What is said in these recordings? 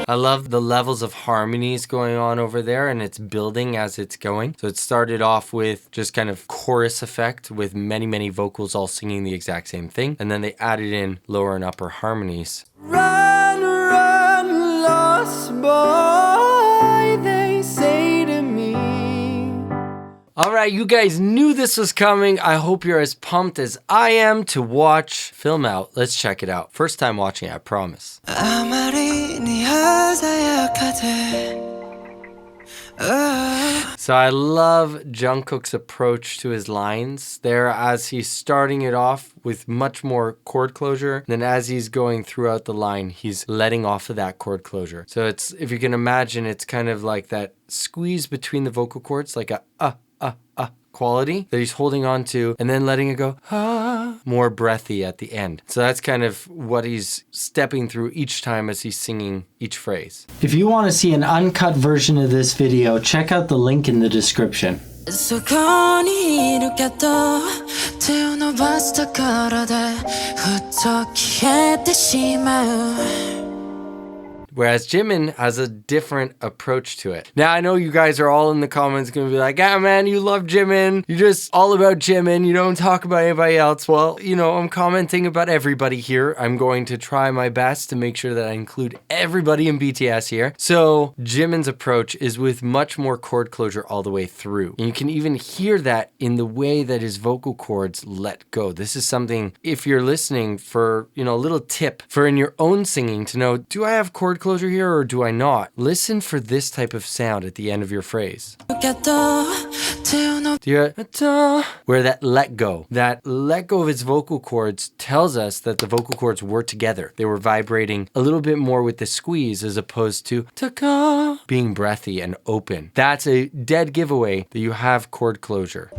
I love the levels of harmonies going on over there, and it's building as it's going. So it started off with just kind of chorus effect with many, many vocals all singing the exact same thing. And then they added in lower and upper harmonies. Run, run, lost boy, they say to me. All right, you guys knew this was coming. I hope you're as pumped as I am to watch Film Out. Let's check it out. First time watching it, I promise. So I love Jungkook's approach to his lines there as he's starting it off with much more chord closure. Then as he's going throughout the line, he's letting off of that chord closure. So it's, if you can imagine, it's kind of like that squeeze between the vocal cords, like a quality that he's holding on to and then letting it go, more breathy at the end. So that's kind of what he's stepping through each time as he's singing each phrase. If you want to see an uncut version of this video, check out the link in the description. Whereas Jimin has a different approach to it. Now, I know you guys are all in the comments gonna be like, ah, man, you love Jimin. You're just all about Jimin. You don't talk about anybody else. Well, you know, I'm commenting about everybody here. I'm going to try my best to make sure that I include everybody in BTS here. So Jimin's approach is with much more chord closure all the way through. And you can even hear that in the way that his vocal cords let go. This is something, if you're listening for, you know, a little tip for in your own singing to know, do I have chord closure here or do I not? Listen for this type of sound at the end of your phrase. Where that let go of its vocal cords tells us that the vocal cords were together. They were vibrating a little bit more with the squeeze as opposed to being breathy and open. That's a dead giveaway that you have chord closure.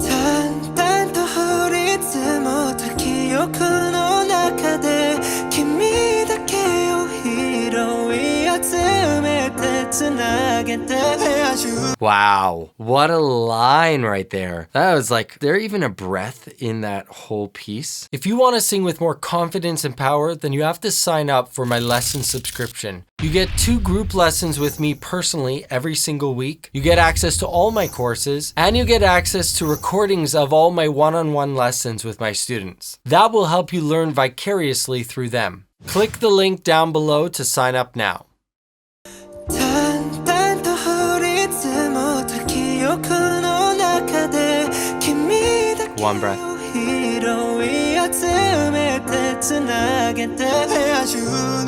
Wow, what a line right there. That was like, there even a breath in that whole piece? If you want to sing with more confidence and power, then you have to sign up for my lesson subscription. You get 2 group lessons with me personally every single week. You get access to all my courses, and you get access to recordings of all my one-on-one lessons with my students. That will help you learn vicariously through them. Click the link down below to sign up now. One breath.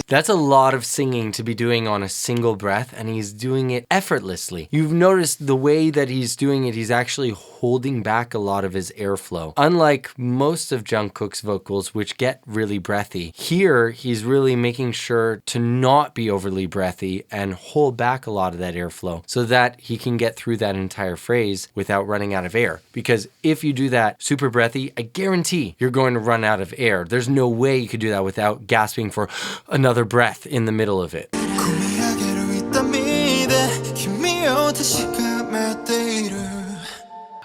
That's a lot of singing to be doing on a single breath, and he's doing it effortlessly. You've noticed the way that he's doing it, he's actually holding back a lot of his airflow. Unlike most of Jungkook's vocals, which get really breathy, here he's really making sure to not be overly breathy and hold back a lot of that airflow so that he can get through that entire phrase without running out of air. Because if you do that super breathy, I guarantee you're going to run out of air. There's no way you could do that without gasping for another breath in the middle of it.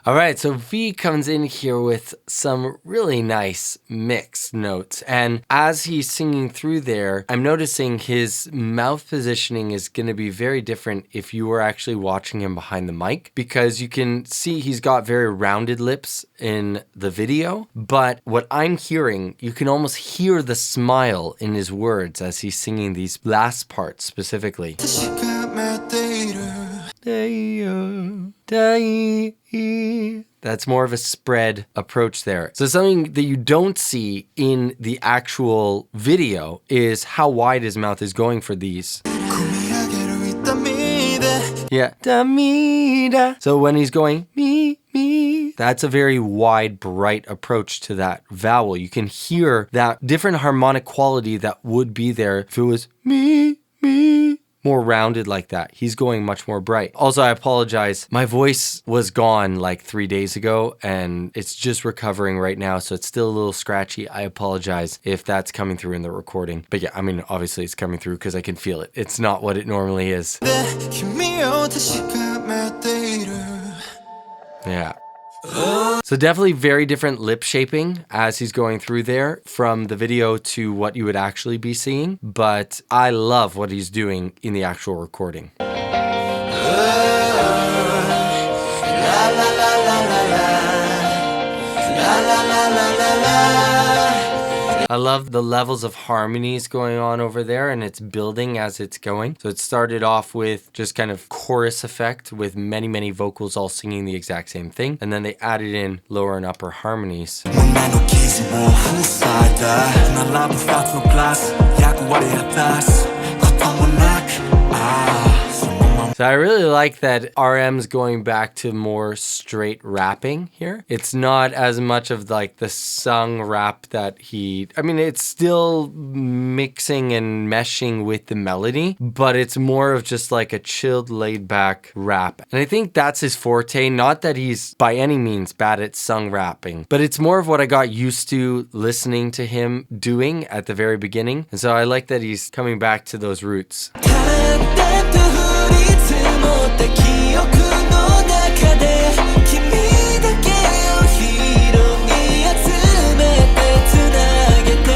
All right, so V comes in here with some really nice mixed notes. And as he's singing through there, I'm noticing his mouth positioning is going to be very different if you were actually watching him behind the mic, because you can see he's got very rounded lips in the video. But what I'm hearing, you can almost hear the smile in his words as he's singing these last parts specifically. That's more of a spread approach there. So something that you don't see in the actual video is how wide his mouth is going for these. Yeah. So when he's going me, that's a very wide, bright approach to that vowel. You can hear that different harmonic quality that would be there if it was me. More rounded like that. He's going much more bright. Also, I apologize. My voice was gone like 3 days ago and it's just recovering right now. So it's still a little scratchy. I apologize if that's coming through in the recording. But yeah, I mean, obviously it's coming through because I can feel it. It's not what it normally is. Yeah. So definitely very different lip shaping as he's going through there from the video to what you would actually be seeing. But I love what he's doing in the actual recording. I love the levels of harmonies going on over there, and it's building as it's going. So it started off with just kind of chorus effect with many, many vocals all singing the exact same thing. And then they added in lower and upper harmonies. So I really like that RM's going back to more straight rapping here. It's not as much of like the sung rap that it's still mixing and meshing with the melody, but it's more of just like a chilled, laid back rap. And I think that's his forte. Not that he's by any means bad at sung rapping, but it's more of what I got used to listening to him doing at the very beginning. And so I like that he's coming back to those roots.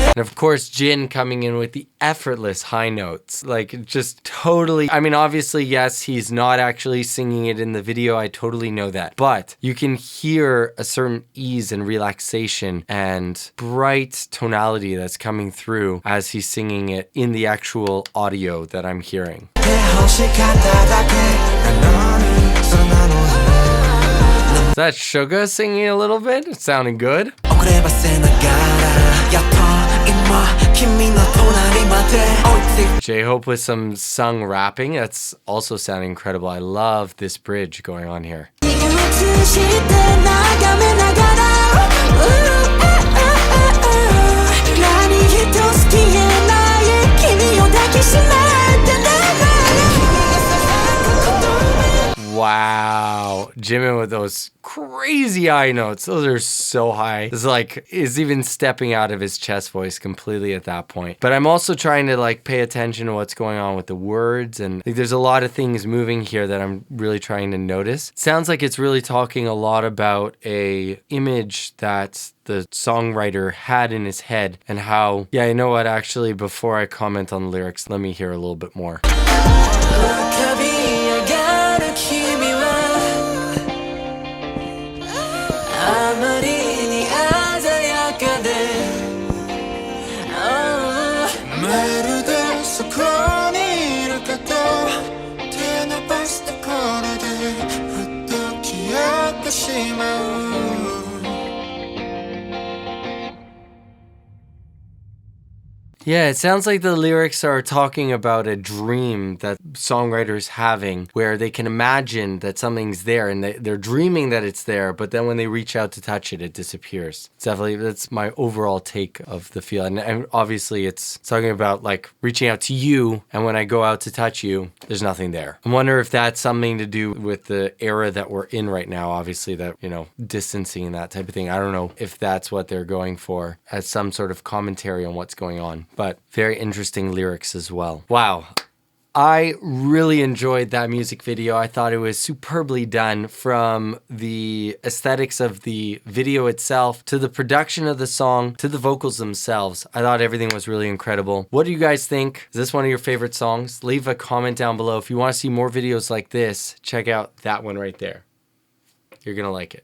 And of course, Jin coming in with the effortless high notes, like just totally, obviously, yes, he's not actually singing it in the video. I totally know that, but you can hear a certain ease and relaxation and bright tonality that's coming through as he's singing it in the actual audio that I'm hearing. Is that Suga singing a little bit? It's sounding good. J-Hope with some sung rapping. That's also sounding incredible. I love this bridge going on here. Wow, Jimin with those crazy high notes. Those are so high. It's like, is even stepping out of his chest voice completely at that point. But I'm also trying to like pay attention to what's going on with the words. And like, there's a lot of things moving here that I'm really trying to notice. It sounds like it's really talking a lot about a image that the songwriter had in his head and how, yeah, you know what, actually, before I comment on the lyrics, let me hear a little bit more. Yeah, it sounds like the lyrics are talking about a dream that songwriters having where they can imagine that something's there and they're dreaming that it's there, but then when they reach out to touch it, it disappears. It's definitely, that's my overall take of the feel. And obviously it's talking about like reaching out to you, and when I go out to touch you, there's nothing there. I wonder if that's something to do with the era that we're in right now, obviously, that, you know, distancing and that type of thing. I don't know if that's what they're going for as some sort of commentary on what's going on. But very interesting lyrics as well. Wow. I really enjoyed that music video. I thought it was superbly done, from the aesthetics of the video itself to the production of the song to the vocals themselves. I thought everything was really incredible. What do you guys think? Is this one of your favorite songs? Leave a comment down below. If you want to see more videos like this, check out that one right there. You're gonna like it.